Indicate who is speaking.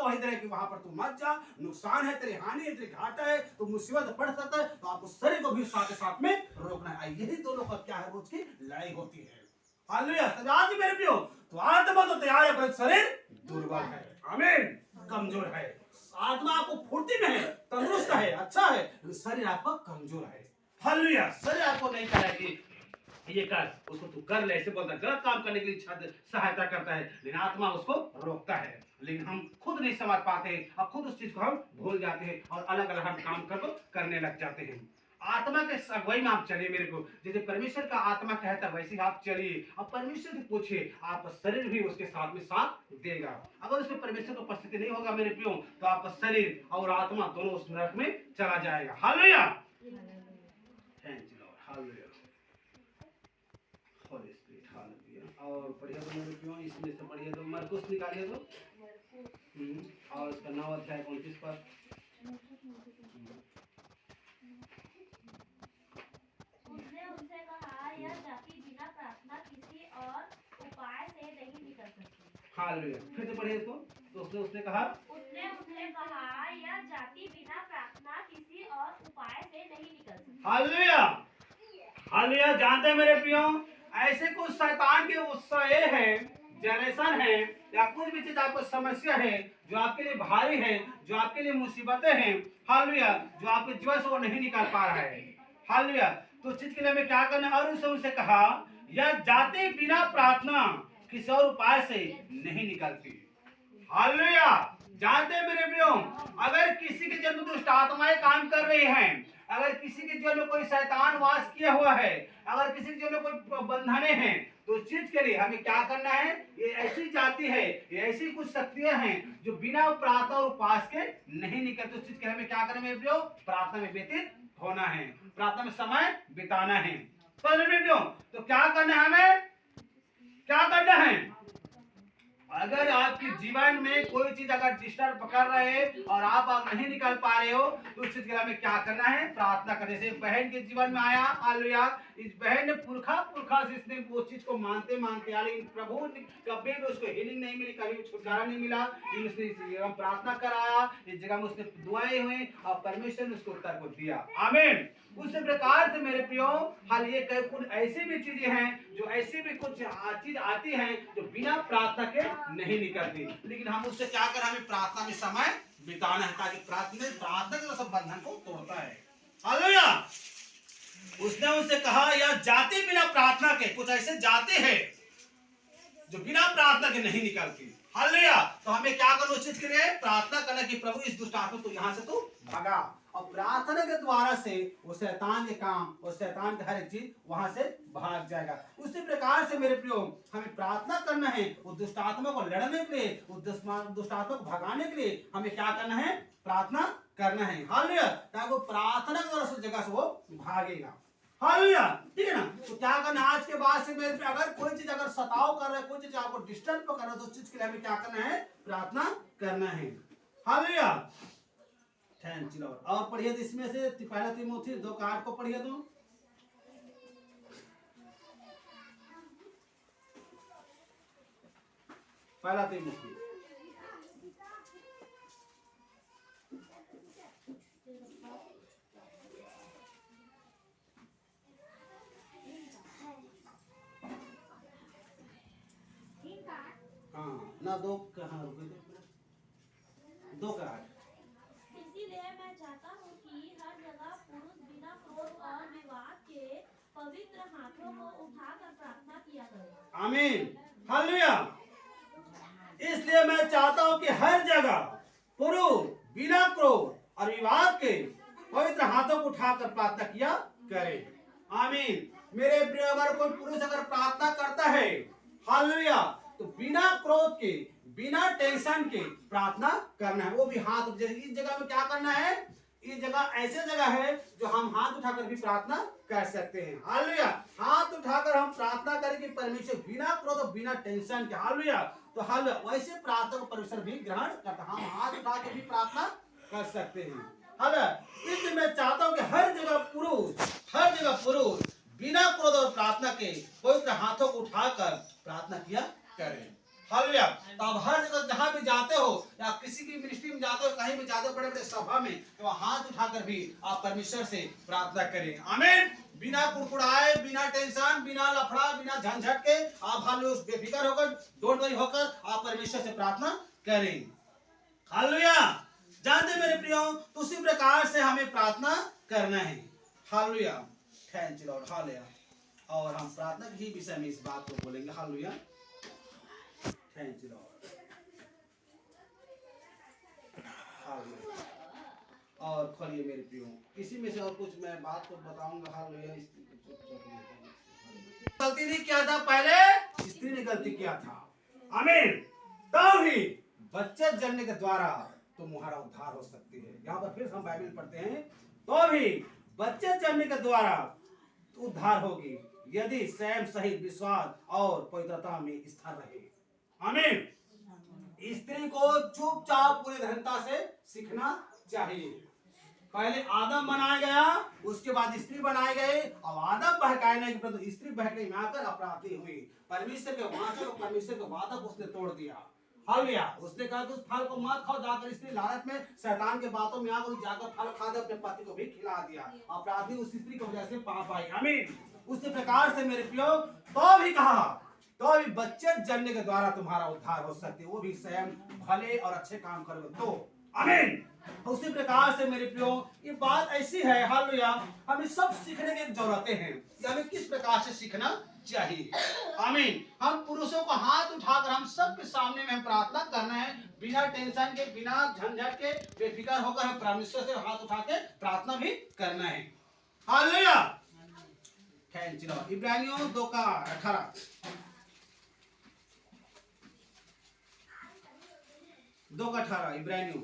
Speaker 1: वही तरह कि वहां पर तू मत जा, नुकसान है, तेरी हानि है, तेरी घाटा है, तो मुसीबत पड़ सकता है, तो आपको शरीर को भी साथ साथ में रोकना है। यही दोनों का क्या है, रोज की लड़ाई होती है। हालेलुया। तो आज मेरे प्रियो, तो आत्मा तो तैयार है पर शरीर दुर्बल है, आमीन, कमजोर है। आत्मा आपको फुर्ती में है, तंदुरुस्त है, अच्छा है, लेकिन शरीर आपका कमजोर है। हालेलुया। शरीर आपको नहीं कह रहा है कि ये कर, उसको तू कर ले, ऐसे बोलता है, गलत काम करने के लिए सहायता करता है, लेकिन आत्मा उसको रोकता है। लेकिन हम खुद नहीं समझ पाते हैं और खुद उस चीज को हम भूल जाते हैं और अलग अलग हम काम करने लग जाते हैं। आत्मा के अगुवाई में आप चलिए मेरे को, जैसे परमेश्वर का आत्मा कहता है वैसे ही आप चलिए और परमेश्वर से पूछिए, आपका शरीर भी उसके साथ में साथ देगा। अगर उसमें परमेश्वर की उपस्थिति नहीं होगा मेरे प्रियो, तो आपका शरीर और आत्मा दोनों उस नरक में चला जाएगा। Hallelujah. Thank you Lord. Hallelujah. Holi spirit. Hallelujah. और पढ़िए तो मेरे प्रियो, इसमें से पढ़िए तो मरकुस निकालिए तो, और उसका 9 अध्याय 29 पर।
Speaker 2: उसने उनसे कहा, यह जाति बिना प्रार्थना किसी और उपाय से नहीं निकल सकती।
Speaker 1: हालेलुया। फिर से पढ़िए इसको। तो उसने कहा,
Speaker 2: उसने उनसे कहा, यह जाति बिना प्रार्थना किसी और उपाय से नहीं निकल सकती।
Speaker 1: हालेलुया। हालेलुया। जानते हैं मेरे प्रियो, ऐसे कुछ शैतान के उत्साह है, जनरेशन है, या कुछ भी चीज आपको समस्या है जो आपके लिए भारी है, जो आपके लिए मुसीबतें हैं, हालेलुया, जो आपके जीवन से वो नहीं निकाल पा रहा है। हालेलुया। तो चीज के लिए हमें क्या करना है, और उनसे कहा, यह जाति बिना प्रार्थना किसी और उपाय से नहीं निकलती। हालेलुया। जानते हैं मेरे प्रियो, अगर किसी के जन्म में दुष्ट आत्माएं काम कर रही हैं, अगर किसी के जीवन में कोई शैतान वास किया हुआ है, अगर किसी के जीवन में कोई बंधने हैं, तो उस चीज के लिए हमें क्या करना है, ये ऐसी जाति है, ये ऐसी कुछ शक्तियां हैं जो बिना प्रार्थना और उपवास के नहीं निकलती। उस चीज के लिए हमें क्या करना है मेरे प्रियो, प्रार्थना में व्यतीत होना है, प्रार्थना में समय बिताना है। तो मेरे प्रियो, तो क्या करना है, हमें क्या करना है, अगर आपके जीवन में कोई चीज अगर डिस्टर्ब कर रहे हैं और आप नहीं निकल पा रहे हो, तो उस चीज के लिए हमें क्या करना है, प्रार्थना करने से। बहन के जीवन में आया, हालेलुया, इस बहन ने पुरखा से इसने वो चीज को मानते मानते आया, लेकिन प्रभु ने कभी भी उसको हीलिंग नहीं मिली, कभी छुटकारा नहीं मिला, लेकिन उसने इस जगह प्रार्थना कराया, इस जगह में उसने दुआएं हुई और परमेश्वर ने उसको उत्तर को दिया। आमीन। उसी प्रकार से मेरे प्रियो, हाल ये कुछ ऐसी भी चीजें हैं, जो ऐसी भी कुछ चीज आती हैं जो बिना प्रार्थना के नहीं निकलती, लेकिन हम उससे क्या करें, हमें प्रार्थना में समय बिताना है, ताकि प्रार्थना के सब बंधन को तोड़ता है। हालेलुया। उसने उनसे कहा, यह जाति बिना प्रार्थना के, कुछ ऐसे जाते हैं जो बिना प्रार्थना के नहीं निकलती। हालेलुया। तो हमें क्या करना, उस चीज के लिए प्रार्थना करना कि प्रभु इस दुष्ट आत्मा को यहाँ से तू भगा, और प्रार्थना के द्वारा से वो शैतान के काम, वो शैतान के हर एक चीज वहां से भाग जाएगा। उसी प्रकार से मेरे प्रियो, हमें प्रार्थना करना है, वो दुष्ट आत्मा को लड़ने के लिए, वो दुष्ट आत्मा को भगाने के लिए हमें क्या करना है, प्रार्थना करना है। हालेलुया। ताकि वो प्रार्थना के द्वारा उस जगह से वो भागेगा। हालेलुया। ठीक है ना। तो क्या करना, आज के बाद से मेरे पे अगर कोई चीज अगर सताव कर रहा है, कोई चीज आपको डिस्टर्ब कर रहा है, तो उस चीज के लिए हमें क्या करना है, प्रार्थना करना है। हालेलुया। Thank you Lord. और पढ़िए तो इसमें से पहला तीमुथी 2:8 को पढ़िए तो। पहला तीमुथी। हाँ ना, 2 कहाँ रुके थे, 2:8।
Speaker 2: इसीलिए मैं चाहता हूँ कि हर जगह पुरुष बिना क्रोध और विवाद के पवित्र हाथों को उठाकर प्रार्थना किया करे।
Speaker 1: आमीन। हालेलुया। इसलिए मैं चाहता हूं कि हर जगह पुरुष बिना क्रोध और विवाद के पवित्र हाथों को उठाकर प्रार्थना किया करे। आमीन। मेरे प्रिय, अगर कोई पुरुष अगर प्रार्थना करता है, हालेलुया, तो बिना क्रोध के, बिना टेंशन के प्रार्थना करना है। वो भी हाथ, जैसे इस जगह में क्या करना है, इस जगह ऐसे जगह है जो हम हाथ उठाकर भी प्रार्थना कर सकते हैं। हालेलुया। हाथ उठाकर हम प्रार्थना करें कि परमेश्वर बिना क्रोध और बिना टेंशन के, हालेलुया, तो हाल वैसे प्रार्थना को परमेश्वर भी ग्रहण करता है। हम हाथ उठा के भी प्रार्थना कर सकते हैं। हालेलुया। इसलिए मैं चाहता हूं कि हर जगह पुरुष बिना क्रोध और प्रार्थना के पवित्र हाथों को उठाकर प्रार्थना किया करें। हालेलुया। तो आप हर जगह जहां भी जाते हो या किसी की मिनिस्ट्री में जाते हो, कहीं भी जाते हो बड़े बड़े सभा में, तो हाथ उठाकर भी आप परमेश्वर से प्रार्थना करें। आमीन। बिना कुड़कुड़ाए, बिना टेंशन, बिना लफड़ा, बिना झंझट के आप हालेलुया बेफिक्र होकर, डोंट वरी होकर आप परमेश्वर से प्रार्थना करें। हालेलुया। जानते मेरे प्रियो, तो उसी प्रकार से हमें प्रार्थना करना है। Hallelujah. Thank you Lord. Hallelujah. और हम प्रार्थना के ही विषय में इस बात को बोलेंगे। Hallelujah. Thank you Lord. Hallelujah. और खोलिए मेरे प्रियो, इसी में से और कुछ मैं बात को बताऊंगा। हालेलुया। गलती नहीं किया था पहले, स्त्री ने गलती किया था। आमीन। तब ही बच्चे जन्म के द्वारा तुम्हारा उद्धार हो सकती है। यहाँ पर फिर हम बाइबल पढ़ते हैं, तो भी बच्चे जन्म के द्वारा उद्धार होगी यदि स्वयं सहित विश्वास और पवित्रता में स्थिर रहे। आमीन। स्त्री को चुपचाप पूरी धन्यता से सीखना चाहिए। पहले आदम बनाया गया, उसके बाद स्त्री बनाए गए। अब आदम बहकाने के प्रति स्त्री बहकने में आकर अपराधी हुई। परमेश्वर के वाचा को, परमेश्वर के वादा को उसने तोड़ दिया। हालेलुया। उसने कहा कि उस फल को मत खाओ। जाकर स्त्री लालच में शैतान के बातों में आकर जाकर फल खा दे, अपने पति को भी खिला दिया। अपराधी उस स्त्री की वजह से पाप आई। आमीन। उसी प्रकार से मेरे प्रियो, तो भी कहा, तो भी बच्चे जन्म के द्वारा तुम्हारा उद्धार हो सकते, वो भी स्वयं भले और अच्छे काम करोगे तो। आमीन। उसी प्रकार से मेरे प्रियो, ये बात ऐसी है, हालेलुया, हमें सब सीखने की जरूरतें हैं कि हमें किस प्रकार से सीखना चाहिए। आमीन। हम पुरुषों को हाथ उठाकर हम सबके सामने में हम प्रार्थना करना है, बिना टेंशन के, बिना झंझट के, बेफिक्र होकर हम परमेश्वर से हाथ उठा के प्रार्थना भी करना है। हालेलुया। Thank you lord. इब्रानियों 2:18 2:18 इब्रानियों